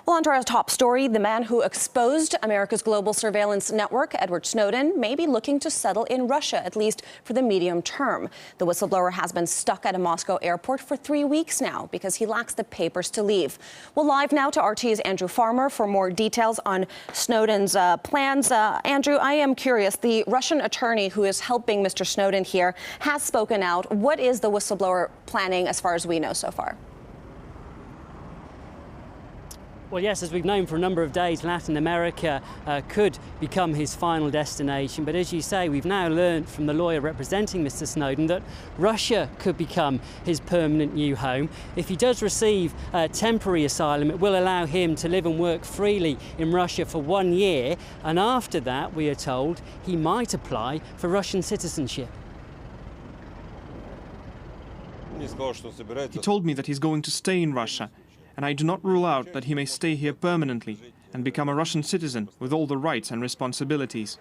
Well, on to our top story, the man who exposed America's global surveillance network, Edward Snowden, may be looking to settle in Russia, at least for the medium term. The whistleblower has been stuck at a Moscow airport for 3 weeks now because he lacks the papers to leave. Well, live now to RT's Andrew Farmer for more details on Snowden's plans. Andrew, I am curious. The Russian attorney who is helping Mr. Snowden here has spoken out. What is the whistleblower planning as far as we know so far? Well, yes, as we've known for a number of days, Latin America could become his final destination. But as you say, we've now learned from the lawyer representing Mr. Snowden that Russia could become his permanent new home. If he does receive temporary asylum, it will allow him to live and work freely in Russia for 1 year. And after that, we are told, he might apply for Russian citizenship. He told me that he's going to stay in Russia, and I do not rule out that he may stay here permanently and become a Russian citizen with all the rights and responsibilities.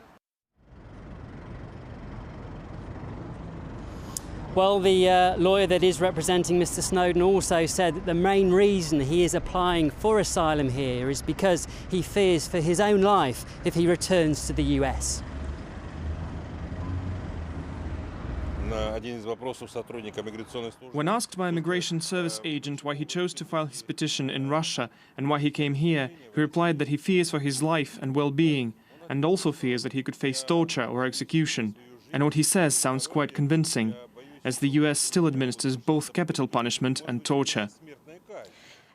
Well, the lawyer that is representing Mr. Snowden also said that the main reason he is applying for asylum here is because he fears for his own life if he returns to the US. When asked by a migration service agent why he chose to file his petition in Russia and why he came here, he replied that he fears for his life and well-being, and also fears that he could face torture or execution. And what he says sounds quite convincing, as the US still administers both capital punishment and torture.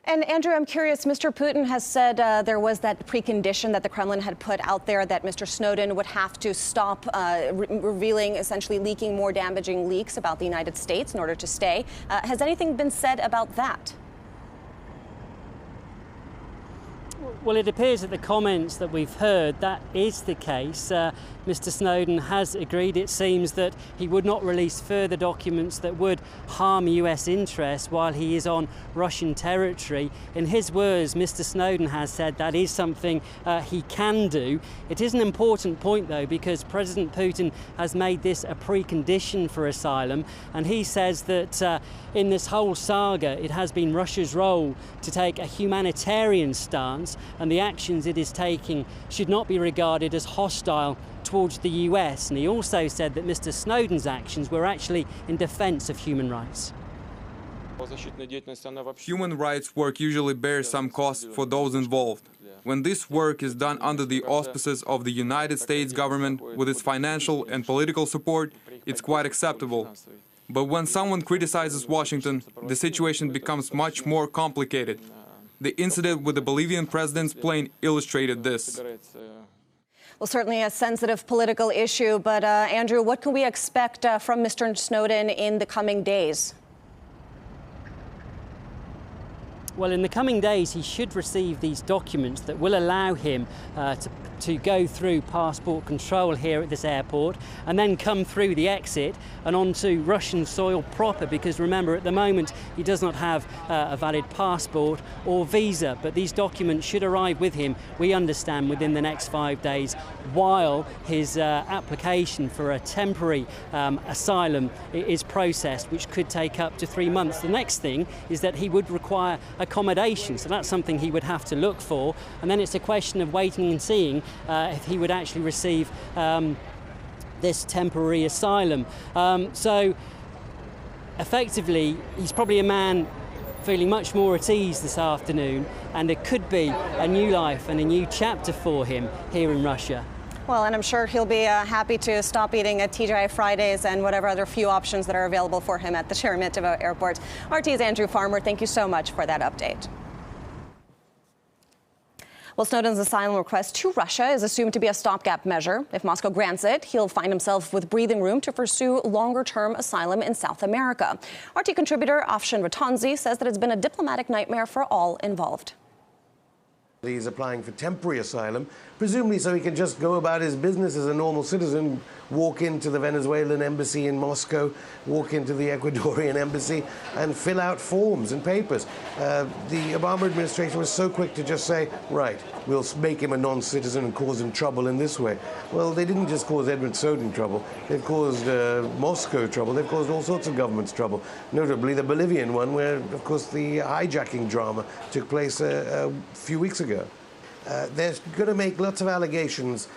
And Andrew, I'm curious, Mr. Putin has said there was that precondition that the Kremlin had put out there that Mr. Snowden would have to stop revealing, essentially leaking more damaging leaks about the United States in order to stay. Has anything been said about that? Well, it appears that the comments that we've heard, that is the case. Mr. Snowden has agreed, it seems, that he would not release further documents that would harm US interests while he is on Russian territory. In his words, Mr. Snowden has said that is something he can do. It is an important point, though, because President Putin has made this a precondition for asylum, and he says that in this whole saga, it has been Russia's role to take a humanitarian stance, and the actions it is taking should not be regarded as hostile towards the US. And he also said that Mr. Snowden's actions were actually in defense of human rights. Human rights work usually bears some cost for those involved. When this work is done under the auspices of the United States government with its financial and political support, it's quite acceptable. But when someone criticizes Washington, the situation becomes much more complicated. The incident with the Bolivian president's plane illustrated this. Well, certainly a sensitive political issue, but Andrew, what can we expect from Mr. Snowden in the coming days? Well, in the coming days, he should receive these documents that will allow him to go through passport control here at this airport and then come through the exit and onto Russian soil proper, because remember, at the moment he does not have a valid passport or visa, but these documents should arrive with him, we understand, within the next 5 days, while his application for a temporary asylum is processed, which could take up to 3 months. The next thing is that he would require accommodation, so that's something he would have to look for, and then it's a question of waiting and seeing if he would actually receive this temporary asylum. So effectively, he's probably a man feeling much more at ease this afternoon, and there could be a new life and a new chapter for him here in Russia. Well, and I'm sure he'll be happy to stop eating at TGI Fridays and whatever other few options that are available for him at the Sheremetyevo airport. RT's Andrew Farmer, thank you so much for that update. Well, Snowden's asylum request to Russia is assumed to be a stopgap measure. If Moscow grants it, he'll find himself with breathing room to pursue longer-term asylum in South America. RT contributor Afshin Rattansi says that it's been a diplomatic nightmare for all involved. He's applying for temporary asylum, presumably so he can just go about his business as a normal citizen walk into the Venezuelan embassy in Moscow, walk into the Ecuadorian embassy, and fill out forms and papers. The Obama administration was so quick to just say, right, we'll make him a non-citizen and cause him trouble in this way. Well, they didn't just cause Edward Snowden trouble. They've caused Moscow trouble. They've caused all sorts of governments trouble, notably the Bolivian one, where, of course, the hijacking drama took place a few weeks ago. They're going to make lots of allegations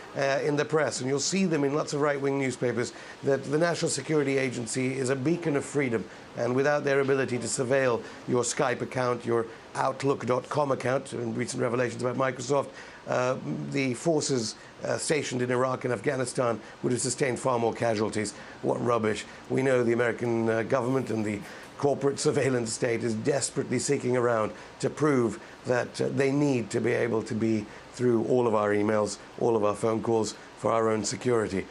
in the press, and you'll see them in lots of right-wing newspapers, that the National Security Agency is a beacon of freedom, and without their ability to surveil your Skype account, your Outlook.com account, and recent revelations about Microsoft, the forces stationed in Iraq and Afghanistan would have sustained far more casualties. What rubbish. We know the American government and the corporate surveillance state is desperately seeking around to prove that they need to be able to be through all of our emails, all of our phone calls for our own security.